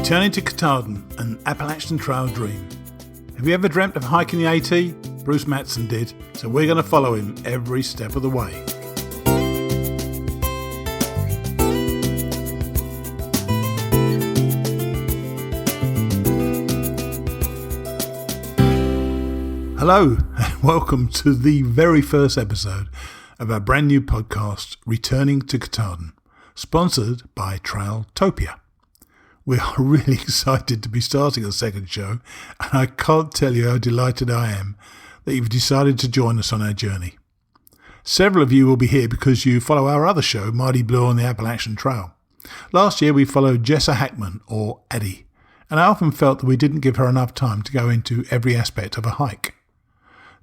Returning to Katahdin, an Appalachian Trail dream. Have you ever dreamt of hiking the AT? Bruce Matson did, so we're going to follow him every step of the way. Hello, and welcome to the very first episode of our brand new podcast, Returning to Katahdin, sponsored by Trailtopia. We are really excited to be starting a second show, and I can't tell you how delighted I am that you've decided to join us on our journey. Several of you will be here because you follow our other show, Mighty Blue on the Appalachian Trail. Last year we followed Jessa Hackman, or Addie, and I often felt that we didn't give her enough time to go into every aspect of a hike.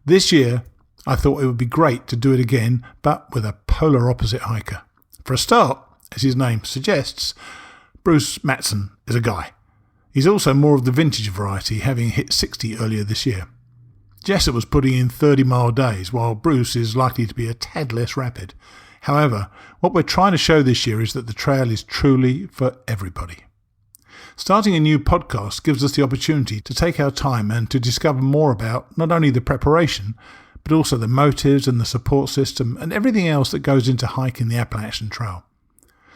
This year I thought it would be great to do it again, but with a polar opposite hiker. For a start, as his name suggests, Bruce Matson is a guy. He's also more of the vintage variety, having hit 60 earlier this year. Jessa was putting in 30-mile days, while Bruce is likely to be a tad less rapid. However, what we're trying to show this year is that the trail is truly for everybody. Starting a new podcast gives us the opportunity to take our time and to discover more about not only the preparation, but also the motives and the support system and everything else that goes into hiking the Appalachian Trail.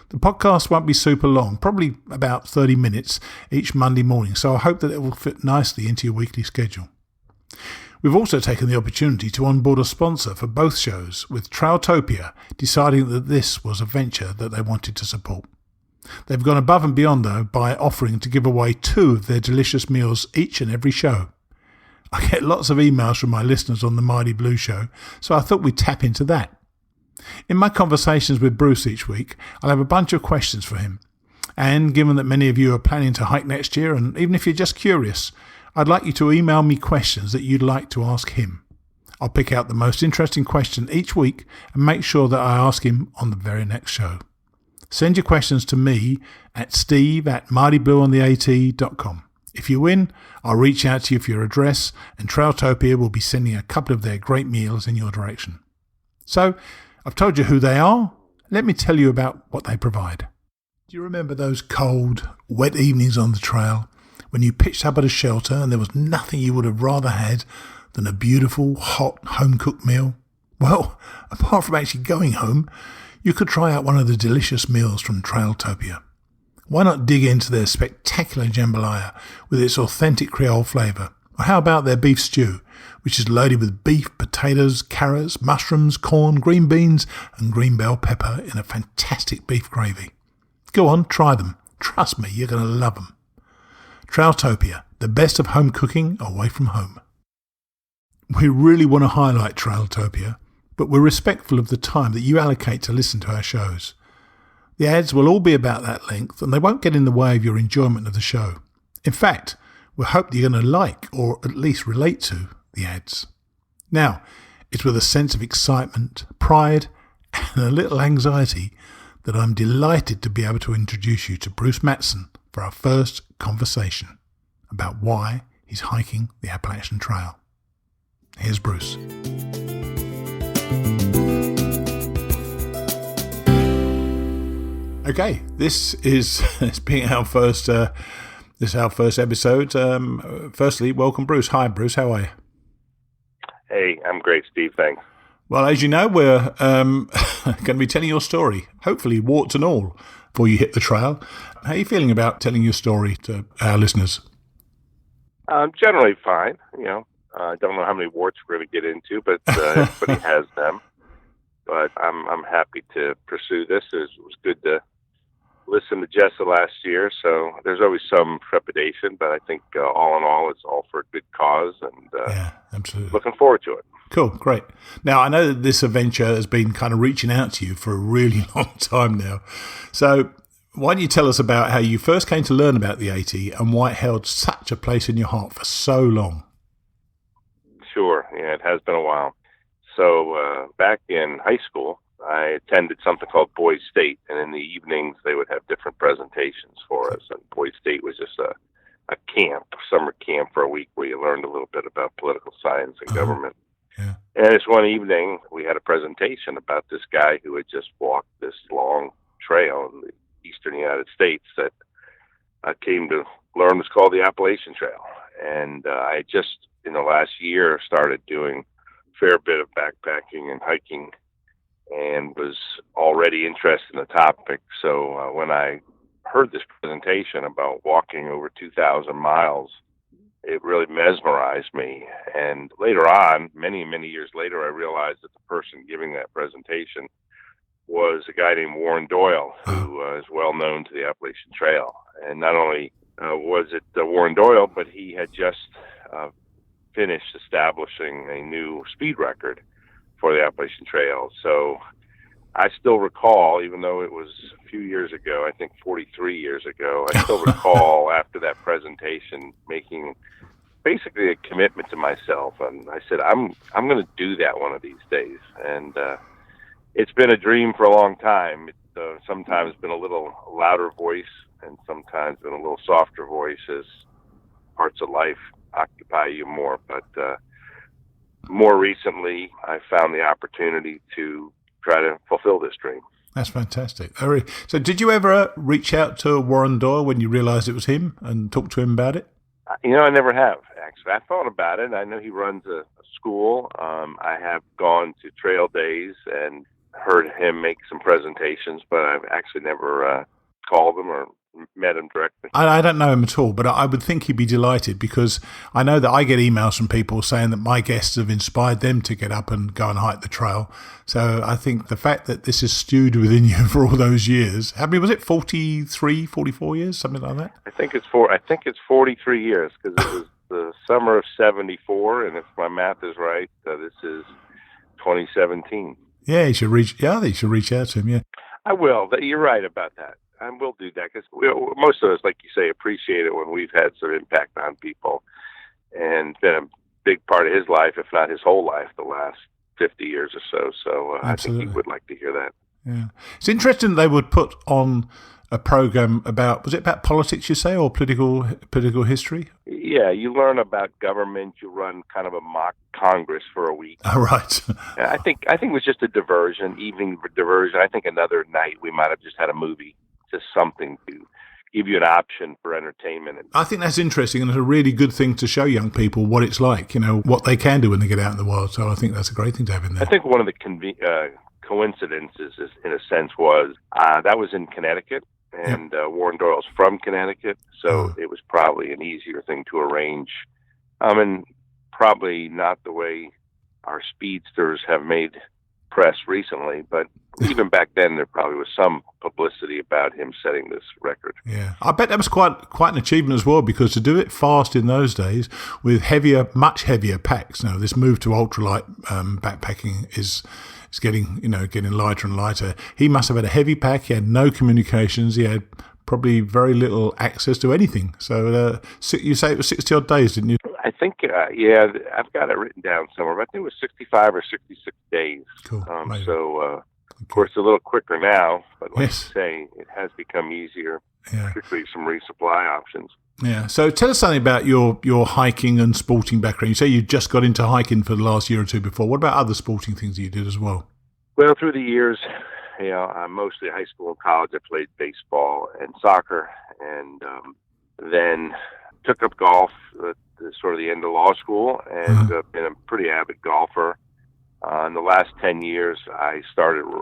The podcast won't be super long, probably about 30 minutes each Monday morning, so I hope that it will fit nicely into your weekly schedule. We've also taken the opportunity to onboard a sponsor for both shows, with Trailtopia deciding that this was a venture that they wanted to support. They've gone above and beyond, though, by offering to give away 2 of their delicious meals each and every show. I get lots of emails from my listeners on the Mighty Blue show, so I thought we'd tap into that. In my conversations with Bruce each week, I'll have a bunch of questions for him. And given that many of you are planning to hike next year, and even if you're just curious, I'd like you to email me questions that you'd like to ask him. I'll pick out the most interesting question each week and make sure that I ask him on the very next show. Send your questions to me at steve@mightyblueontheat.com. If you win, I'll reach out to you for your address, and Trailtopia will be sending a couple of their great meals in your direction. So, I've told you who they are. Let me tell you about what they provide. Do you remember those cold, wet evenings on the trail when you pitched up at a shelter and there was nothing you would have rather had than a beautiful, hot, home-cooked meal? Well, apart from actually going home, you could try out one of the delicious meals from Trailtopia. Why not dig into their spectacular jambalaya with its authentic Creole flavour? Or how about their beef stew, which is loaded with beef, potatoes, carrots, mushrooms, corn, green beans and green bell pepper in a fantastic beef gravy. Go on, try them. Trust me, you're going to love them. Trailtopia, the best of home cooking away from home. We really want to highlight Trailtopia, but we're respectful of the time that you allocate to listen to our shows. The ads will all be about that length, and they won't get in the way of your enjoyment of the show. In fact, we hope that you're going to like, or at least relate to, the ads. Now, it's with a sense of excitement, pride, and a little anxiety that I'm delighted to be able to introduce you to Bruce Matson for our first conversation about why he's hiking the Appalachian Trail. Here's Bruce. Okay, this is being our first episode. Firstly, welcome, Bruce. Hi, Bruce. How are you? Hey, I'm great, Steve. Thanks. Well, as you know, we're going to be telling your story, hopefully warts and all, before you hit the trail. How are you feeling about telling your story to our listeners? Generally fine. I don't know how many warts we're going to get into, but everybody has them. But I'm happy to pursue this. It was good to listen to Jessa last year, so there's always some trepidation, but I think all in all, it's all for a good cause, and yeah, absolutely. Looking forward to it. Cool, great. Now, I know that this adventure has been kind of reaching out to you for a really long time now. So why don't you tell us about how you first came to learn about the AT and why it held such a place in your heart for so long? Sure, yeah, it has been a while. So back in high school, I attended something called Boys State, and in the evenings they would have different presentations for us. And Boys State was just a summer camp for a week where you learned a little bit about political science and government. Yeah. And this one evening, we had a presentation about this guy who had just walked this long trail in the eastern United States that came to learned was called the Appalachian Trail. And I just, in the last year, started doing a fair bit of backpacking and hiking and was already interested in the topic. So when I heard this presentation about walking over 2,000 miles, it really mesmerized me. And later on, many, many years later, I realized that the person giving that presentation was a guy named Warren Doyle, who is well known to the Appalachian Trail. And not only was it Warren Doyle, but he had just finished establishing a new speed record for the Appalachian Trail. So I still recall, even though it was a few years ago, I think 43 years ago, I still recall after that presentation making basically a commitment to myself. And I said, I'm going to do that one of these days. And it's been a dream for a long time. It's sometimes been a little louder voice and sometimes been a little softer voice as parts of life occupy you more. But more recently, I found the opportunity to try to fulfill this dream. That's fantastic. So did you ever reach out to Warren Doyle when you realized it was him and talk to him about it? I never have, actually. I thought about it. I know he runs a school. I have gone to trail days and heard him make some presentations, but I've actually never called him or met him directly. I don't know him at all, but I would think he'd be delighted, because I know that I get emails from people saying that my guests have inspired them to get up and go and hike the trail. So I think the fact that this is stewed within you for all those years, how many was it, 43, 44 years, something like that? I think it's 43 years, because it was the summer of 74, and if my math is right, this is 2017. Yeah, you should reach out to him, yeah. I will. You're right about that. I will do that, because most of us, like you say, appreciate it when we've had some impact on people, and been a big part of his life, if not his whole life, the last 50 years or so. So I think he would like to hear that. Yeah, it's interesting they would put on a program about, was it about politics, you say, or political history? Yeah, you learn about government. You run kind of a mock Congress for a week. Oh, right. I think it was just a evening diversion. I think another night we might have just had a movie. Just something to give you an option for entertainment. I think that's interesting, and it's a really good thing to show young people what it's like, what they can do when they get out in the wild. So I think that's a great thing to have in there. I think one of the coincidences, in a sense, was that was in Connecticut, and Warren Doyle's from Connecticut, so it was probably an easier thing to arrange. And probably not the way our speedsters have made press recently, but even back then there probably was some publicity about him setting this record. Yeah, I bet that was quite an achievement as well, because to do it fast in those days with much heavier packs. Now this move to ultralight backpacking is getting lighter and lighter. He must have had a heavy pack. He had no communications. He had probably very little access to anything. So you say it was 60 odd days, didn't you? I think, I've got it written down somewhere, but I think it was 65 or 66 days. Cool. Of course, a little quicker now, but like you say, it has become easier, particularly some resupply options. Yeah. So tell us something about your hiking and sporting background. You say you just got into hiking for the last year or two before. What about other sporting things that you did as well? Well, through the years, mostly high school and college, I played baseball and soccer, and then took up golf at sort of the end of law school, and been a pretty avid golfer. In the last 10 years, I've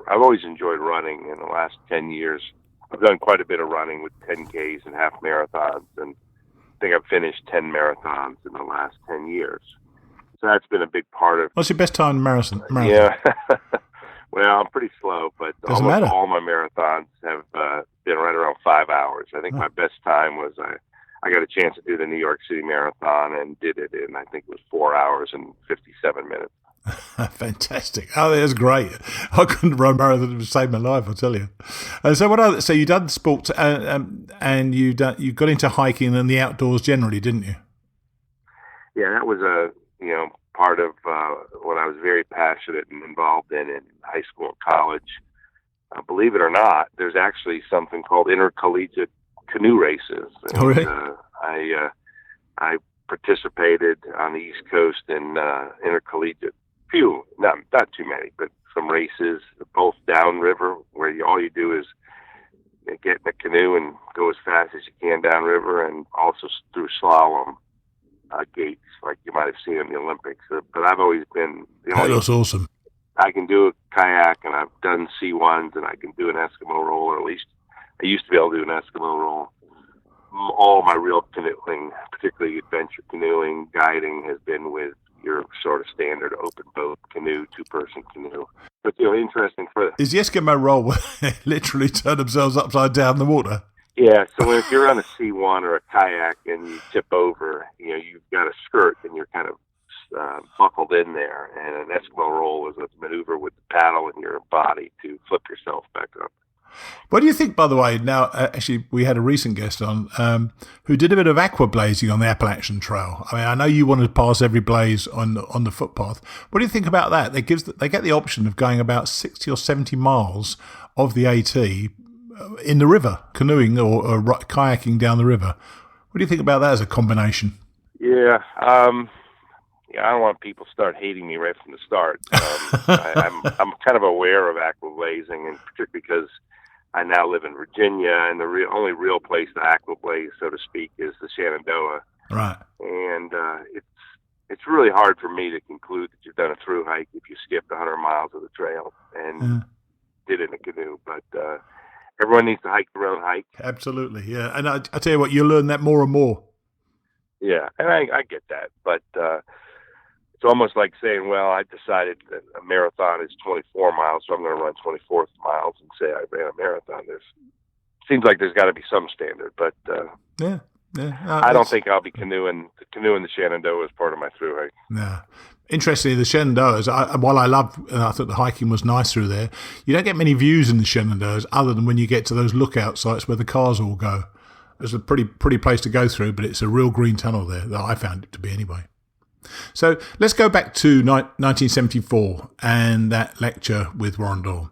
always enjoyed running. In the last 10 years, I've done quite a bit of running with 10Ks and half marathons, and I think I've finished 10 marathons in the last 10 years. So that's been a big part of... What's your best time in marathon? Yeah. Well, I'm pretty slow, but Doesn't matter. All my marathons have been right around 5 hours. I think my best time was I got a chance to do the New York City Marathon and did it in, I think it was 4 hours and 57 minutes. Fantastic. Oh, that's great. I couldn't run a marathon to save my life, I'll tell you. So you done sports and you got into hiking and the outdoors generally, didn't you? Yeah, that was part of what I was very passionate and involved in high school and college. Believe it or not, there's actually something called intercollegiate canoe races. And, really? I participated on the East Coast in intercollegiate. Few, not too many, but some races, both downriver, where all you do is get in a canoe and go as fast as you can downriver, and also through slalom gates like you might have seen in the Olympics. But I've always been That looks awesome. I can do a kayak, and I've done C1s, and I can do an Eskimo roll, or at least I used to be able to do an Eskimo roll. All my real canoeing, particularly adventure canoeing, guiding, has been with your sort of standard open boat canoe, two-person canoe. But, interesting for... Is the Eskimo roll where they literally turn themselves upside down in the water? Yeah, so if you're on a C1 or a kayak and you tip over, you've got a skirt and you're kind of buckled in there, and an Eskimo roll is a maneuver with the paddle in your body to flip yourself back up. What do you think, by the way? Now, actually, we had a recent guest on who did a bit of aqua blazing on the Appalachian Trail. I mean, I know you want to pass every blaze on the footpath. What do you think about that? They get the option of going about 60 or 70 miles of the AT in the river, canoeing or kayaking down the river. What do you think about that as a combination? Yeah, I don't want people to start hating me right from the start. I'm kind of aware of aqua blazing, and particularly because I now live in Virginia, and the only real place to aqua blaze, so to speak, is the Shenandoah. Right. And it's really hard for me to conclude that you've done a through hike if you skipped 100 miles of the trail and did it in a canoe. But everyone needs to hike their own hike. Absolutely, yeah. And I tell you what, you'll learn that more and more. Yeah, and I get that, but it's almost like saying, well, I decided that a marathon is 24 miles, so I'm going to run 24 miles and say I ran a marathon. Seems like there's got to be some standard, but yeah. I don't think I'll be canoeing. The canoe in the Shenandoah is part of my through hike. No. Interestingly, the Shenandoahs, while I thought the hiking was nice through there, you don't get many views in the Shenandoahs other than when you get to those lookout sites where the cars all go. It's a pretty place to go through, but it's a real green tunnel there that I found it to be anyway. So let's go back to 1974 and that lecture with Warren Dahl.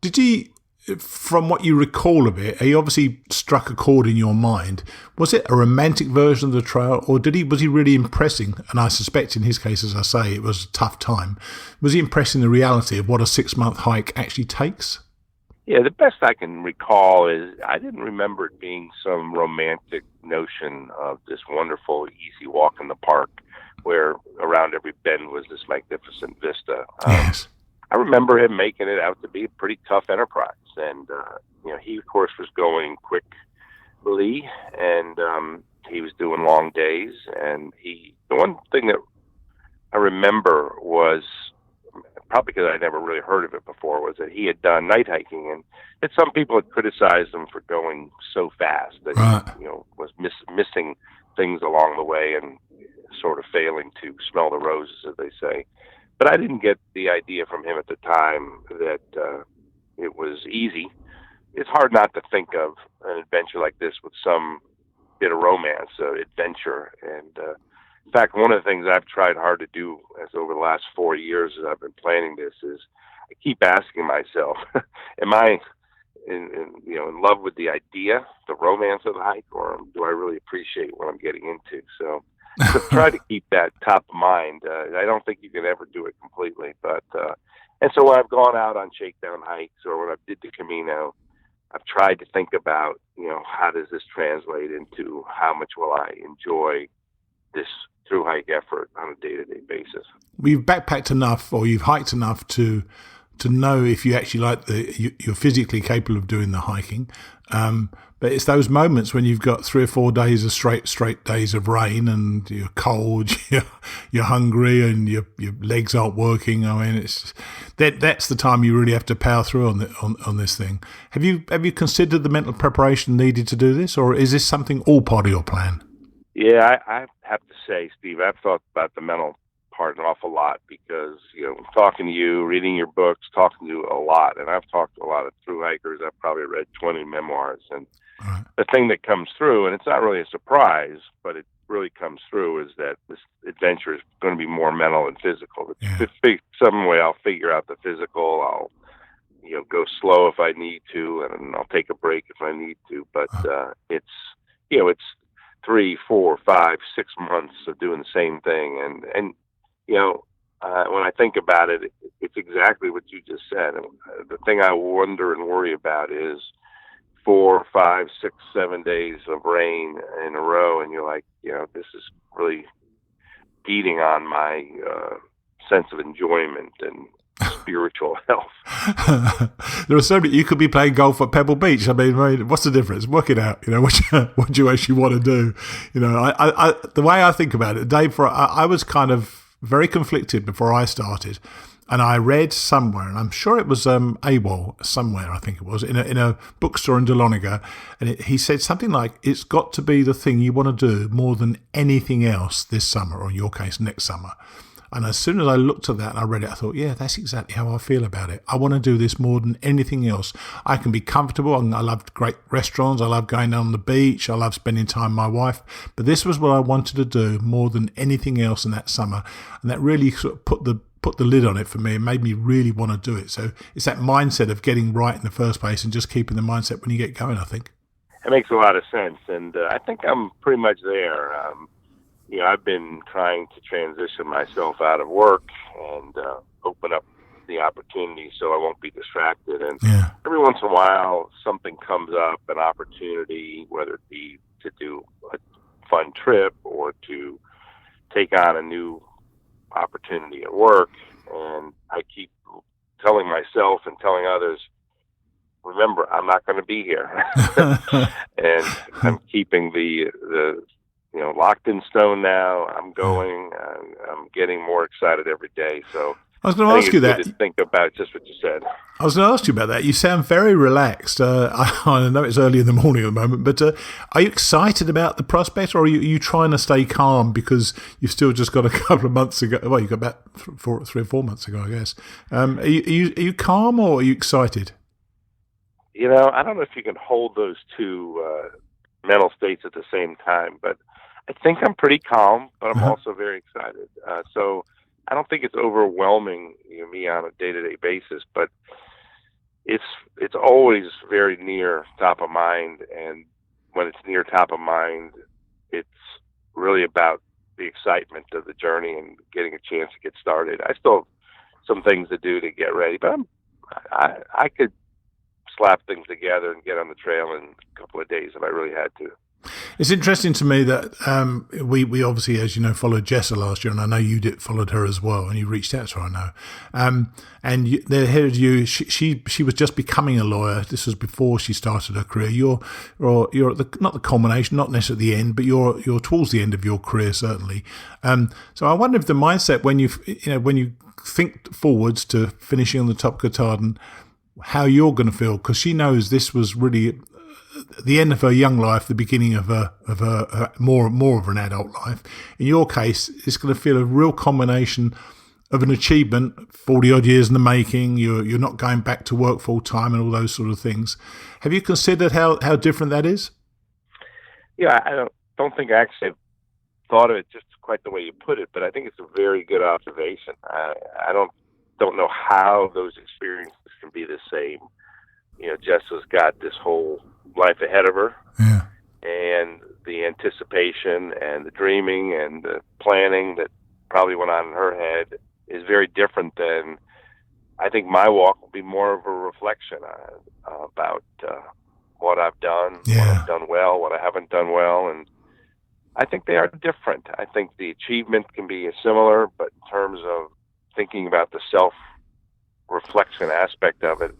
Did he, from what you recall of it, he obviously struck a chord in your mind. Was it a romantic version of the trail, or was he really impressing? And I suspect in his case, as I say, it was a tough time. Was he impressing the reality of what a 6-month hike actually takes? Yeah, the best I can recall is I didn't remember it being some romantic notion of this wonderful, easy walk in the park where around every bend was this magnificent vista. Yes. I remember him making it out to be a pretty tough enterprise. And, he, of course, was going quickly, and he was doing long days. And the one thing that I remember was, probably because I never really heard of it before, was that he had done night hiking, and that some people had criticized him for going so fast that he, was missing things along the way and sort of failing to smell the roses, as they say. But I didn't get the idea from him at the time that it was easy. It's hard not to think of an adventure like this with some bit of romance, adventure. And in fact, one of the things I've tried hard to do as over the last 4 years as I've been planning this is I keep asking myself, am I in love with the idea, the romance of the hike, or do I really appreciate what I'm getting into? So try to keep that top of mind. I don't think you can ever do it completely, but and so when I've gone out on shakedown hikes or when I did the Camino, I've tried to think about, how does this translate into how much will I enjoy this through hike effort on a day-to-day basis. You've backpacked enough, or you've hiked enough to know if you actually you're physically capable of doing the hiking. But it's those moments when you've got 3 or 4 days of straight days of rain, and you're cold, you're hungry, and your legs aren't working. I mean, that's the time you really have to power through on this thing. Have you considered the mental preparation needed to do this, or is this something all part of your plan? Yeah, I have to say, Steve, I've thought about the mental part an awful lot because, talking to you, reading your books, talking to you a lot, and I've talked to a lot of through hikers. I've probably read 20 memoirs, and the thing that comes through, and it's not really a surprise, but it really comes through, is that this adventure is going to be more mental than physical. Yeah. Some way I'll figure out the physical. I'll, go slow if I need to, and I'll take a break if I need to. But it's 3, 4, 5, 6 months of doing the same thing, and when I think about it, it's exactly what you just said. And the thing I wonder and worry about is 4, 5, 6, 7 days of rain in a row, and you're like, this is really beating on my sense of enjoyment and spiritual health. There are so many. You could be playing golf at Pebble Beach. I mean, what's the difference? Work it out. What do you actually want to do? I the way I think about it, Dave, I was kind of very conflicted before I started. And I read somewhere, and I'm sure it was AWOL somewhere, I think it was, in a bookstore in Dahlonega, and he said something like, it's got to be the thing you want to do more than anything else this summer, or in your case, next summer. And as soon as I looked at that and I read it, I thought, yeah, that's exactly how I feel about it. I want to do this more than anything else. I can be comfortable. I love great restaurants. I love going down on the beach. I love spending time with my wife. But this was what I wanted to do more than anything else in that summer. And that really sort of put the lid on it for me and made me really want to do it. So it's that mindset of getting right in the first place and just keeping the mindset when you get going, I think. It makes a lot of sense. And I think I'm pretty much there. I've been trying to transition myself out of work and open up the opportunity so I won't be distracted. And every once in a while, something comes up, an opportunity, whether it be to do a fun trip or to take on a new opportunity at work. And I keep telling myself and telling others, remember, I'm not going to be here. And I'm keeping the locked in stone now. I'm going. I'm getting more excited every day. So I was going to ask you that. To think about just what you said. I was going to ask you about that. You sound very relaxed. I know it's early in the morning at the moment, but are you excited about the prospect, or are you trying to stay calm because you've still just got a couple of months ago? Well, you got about 3 or 4 months ago, I guess. Are you calm or are you excited? I don't know if you can hold those two mental states at the same time, but I think I'm pretty calm, but I'm also very excited. So I don't think it's overwhelming me on a day-to-day basis, but it's always very near top of mind. And when it's near top of mind, it's really about the excitement of the journey and getting a chance to get started. I still have some things to do to get ready, but I could slap things together and get on the trail in a couple of days if I really had to. It's interesting to me that we obviously, as you know, followed Jessa last year, and I know you followed her as well, and you reached out to her, I know. And they heard you. She was just becoming a lawyer. This was before she started her career. You're at not the culmination, not necessarily the end, but you're towards the end of your career certainly. So I wonder if the mindset when you think forwards to finishing on the top Katahdin, how you're going to feel, because she knows this was really the end of her young life, the beginning of her more of an adult life. In your case, it's going to feel a real combination of an achievement, 40 odd years in the making. You're not going back to work full time and all those sort of things. Have you considered how different that is? Yeah, I don't think I actually thought of it just quite the way you put it, but I think it's a very good observation. I don't know how those experiences can be the same. Jessa's got this whole life ahead of her, and the anticipation and the dreaming and the planning that probably went on in her head is very different than, I think my walk will be more of a reflection about what I've done, what I've done well, what I haven't done well, and I think they are different. I think the achievement can be similar, but in terms of thinking about the self-reflection aspect of it,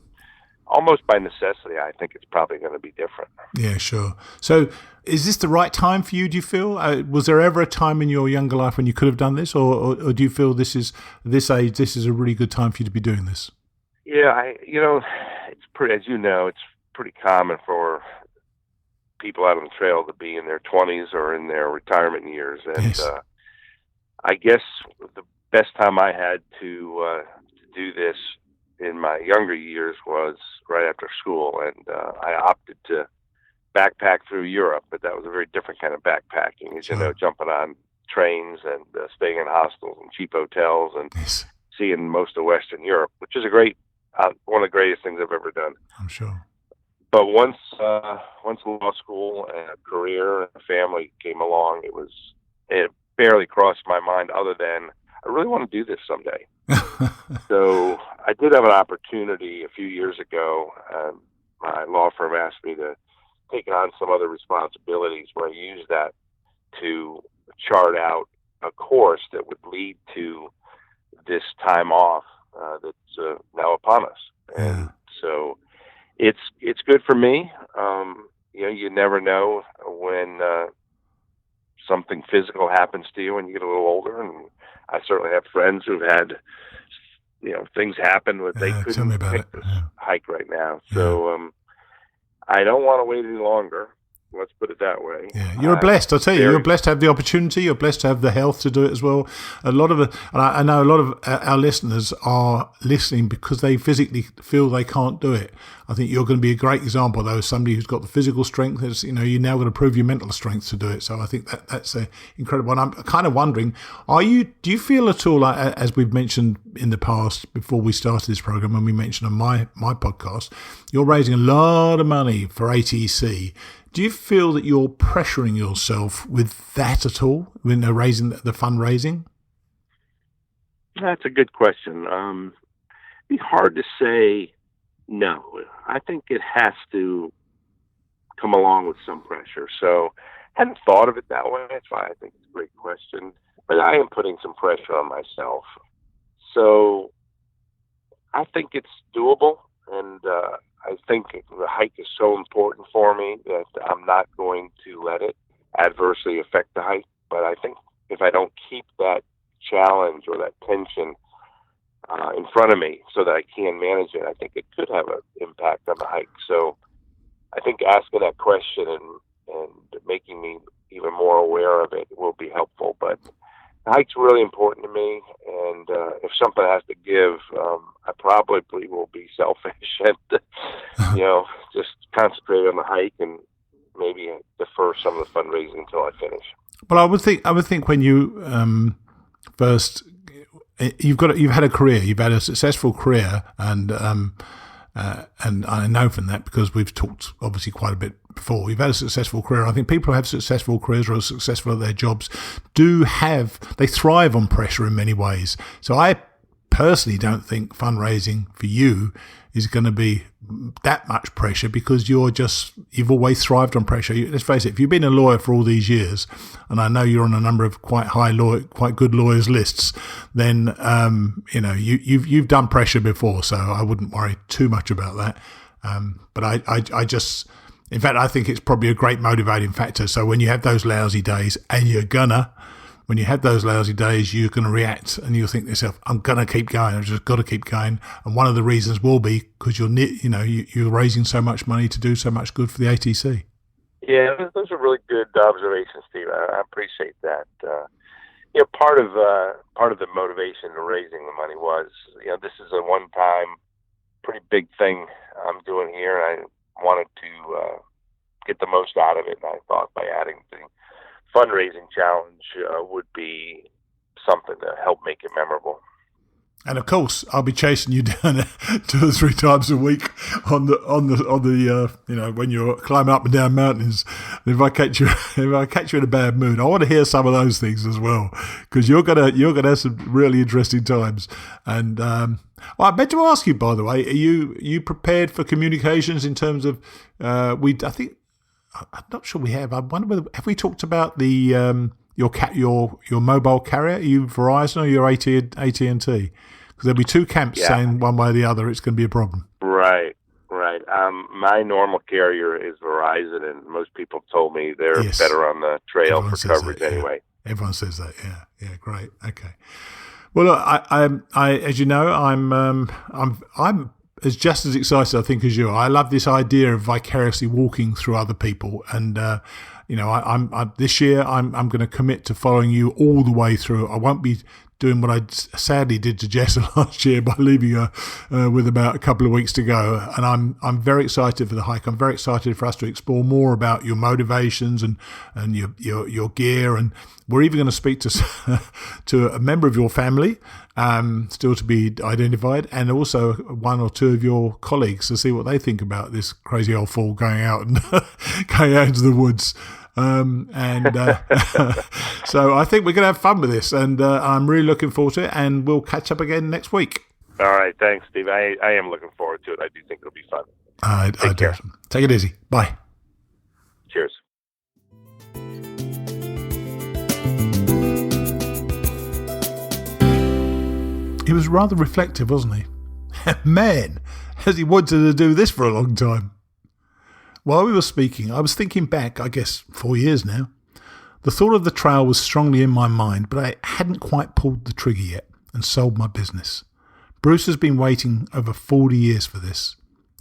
almost by necessity, I think it's probably going to be different. Yeah, sure. So is this the right time for you, do you feel? Was there ever a time in your younger life when you could have done this, or do you feel this is a really good time for you to be doing this? Yeah, it's pretty, as you know, it's pretty common for people out on the trail to be in their 20s or in their retirement years. And I guess the best time I had to do this in my younger years was right after school, and I opted to backpack through Europe, but that was a very different kind of backpacking, as you know, jumping on trains and staying in hostels and cheap hotels and seeing most of Western Europe, which is one of the greatest things I've ever done. I'm sure. But once law school and a career and a family came along, it barely crossed my mind other than I really want to do this someday. So I did have an opportunity a few years ago. My law firm asked me to take on some other responsibilities where I use that to chart out a course that would lead to this time off that's now upon us. And so it's good for me. You never know when something physical happens to you when you get a little older, and I certainly have friends who've had things happen where they couldn't take this hike right now. So I don't want to wait any longer. Let's put it that way. Yeah, you're blessed. I tell you, you're blessed to have the opportunity. You're blessed to have the health to do it as well. A lot of I know a lot of our listeners are listening because they physically feel they can't do it. I think you're going to be a great example, though, as somebody who's got the physical strength. You're now going to prove your mental strength to do it. So I think that's incredible. And I'm kind of wondering, do you feel at all, like, as we've mentioned in the past before we started this program, when we mentioned on my podcast, you're raising a lot of money for ATC. Do you feel that you're pressuring yourself with that at all when they're raising the fundraising? That's a good question. It'd be hard to say no. I think it has to come along with some pressure. So I hadn't thought of it that way. That's why I think it's a great question. But I am putting some pressure on myself. So I think it's doable, and I think the hike is so important for me that I'm not going to let it adversely affect the hike. But I think if I don't keep that challenge or that tension in front of me so that I can manage it, I think it could have an impact on the hike. So I think asking that question and making me even more aware of it will be helpful. But the hike's really important to me, and if something has to give, I probably will be selfish and just concentrate on the hike and maybe defer some of the fundraising until I finish. Well, I would think when you first, you've had a career, you've had a successful career, and I know from that because we've talked obviously quite a bit before. You've had a successful career. I think people who have successful careers or are successful at their jobs they thrive on pressure in many ways. So I personally don't think fundraising for you is going to be that much pressure because you've always thrived on pressure. Let's face it, if you've been a lawyer for all these years, and I know you're on a number of quite good lawyers lists, then you've done pressure before, so I wouldn't worry too much about that. But I just, in fact, I think it's probably a great motivating factor. So when you have those lousy days, and when you have those lousy days, you're going to react and you'll think to yourself, I'm going to keep going. I've just got to keep going. And one of the reasons will be because you're raising so much money to do so much good for the ATC. Yeah, those are really good observations, Steve. I appreciate that. Part of the motivation to raising the money was, this is a one-time pretty big thing I'm doing here. And I wanted to get the most out of it. And I thought by adding the fundraising challenge would be something to help make it memorable. And of course, I'll be chasing you down 2 or 3 times a week on the when you're climbing up and down mountains. And if I catch you in a bad mood, I want to hear some of those things as well, because you're gonna have some really interesting times. And I meant to ask you, by the way, are you prepared for communications in terms of I'm not sure we have. I wonder whether have we talked about the your mobile carrier? Are you Verizon or your AT&T? Because there'll be 2 camps saying one way or the other it's going to be a problem. Right. My normal carrier is Verizon, and most people told me they're better on the trail for coverage anyway. Everyone says that. Yeah, great. Okay. Well, look, I as you know, I'm is just as excited, I think, as you are. I love this idea of vicariously walking through other people, and I'm this year I'm going to commit to following you all the way through. I won't be doing what I sadly did to Jess last year by leaving her with about a couple of weeks to go. And I'm very excited for the hike. I'm very excited for us to explore more about your motivations and your gear. And we're even going to speak to a member of your family, still to be identified, and also 1 or 2 of your colleagues to see what they think about this crazy old fool going out and going out into the woods. So I think we're going to have fun with this, and I'm really looking forward to it, and we'll catch up again next week. All right. Thanks, Steve. I am looking forward to it. I do think it'll be fun. I do. Take it easy. Bye. Cheers. He was rather reflective, wasn't he? Man, has he wanted to do this for a long time. While we were speaking, I was thinking back, I guess 4 years now. The thought of the trail was strongly in my mind, but I hadn't quite pulled the trigger yet and sold my business. Bruce has been waiting over 40 years for this.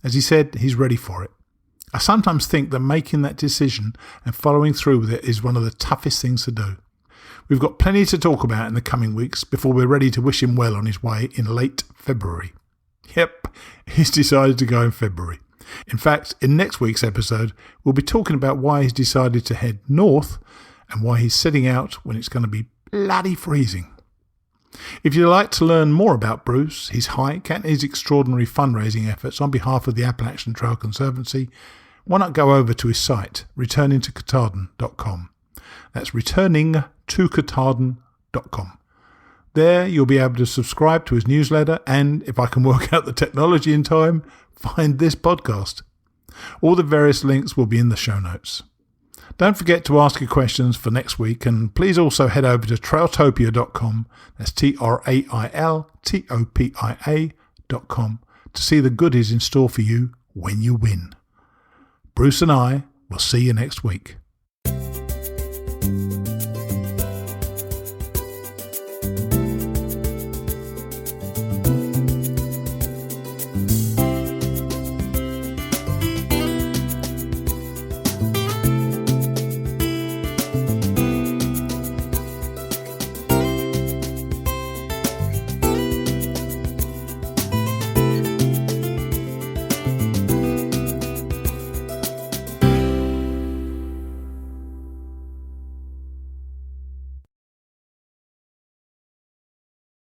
As he said, he's ready for it. I sometimes think that making that decision and following through with it is one of the toughest things to do. We've got plenty to talk about in the coming weeks before we're ready to wish him well on his way in late February. Yep, he's decided to go in February. In fact, in next week's episode, we'll be talking about why he's decided to head north and why he's setting out when it's going to be bloody freezing. If you'd like to learn more about Bruce, his hike and his extraordinary fundraising efforts on behalf of the Appalachian Trail Conservancy, why not go over to his site, returningtokatahdin.com. That's returningtokatahdin.com. There you'll be able to subscribe to his newsletter and, if I can work out the technology in time, find this podcast. All the various links will be in the show notes. Don't forget to ask your questions for next week, and please also head over to trailtopia.com, that's trailtopia.com, to see the goodies in store for you when you win. Bruce and I will see you next week.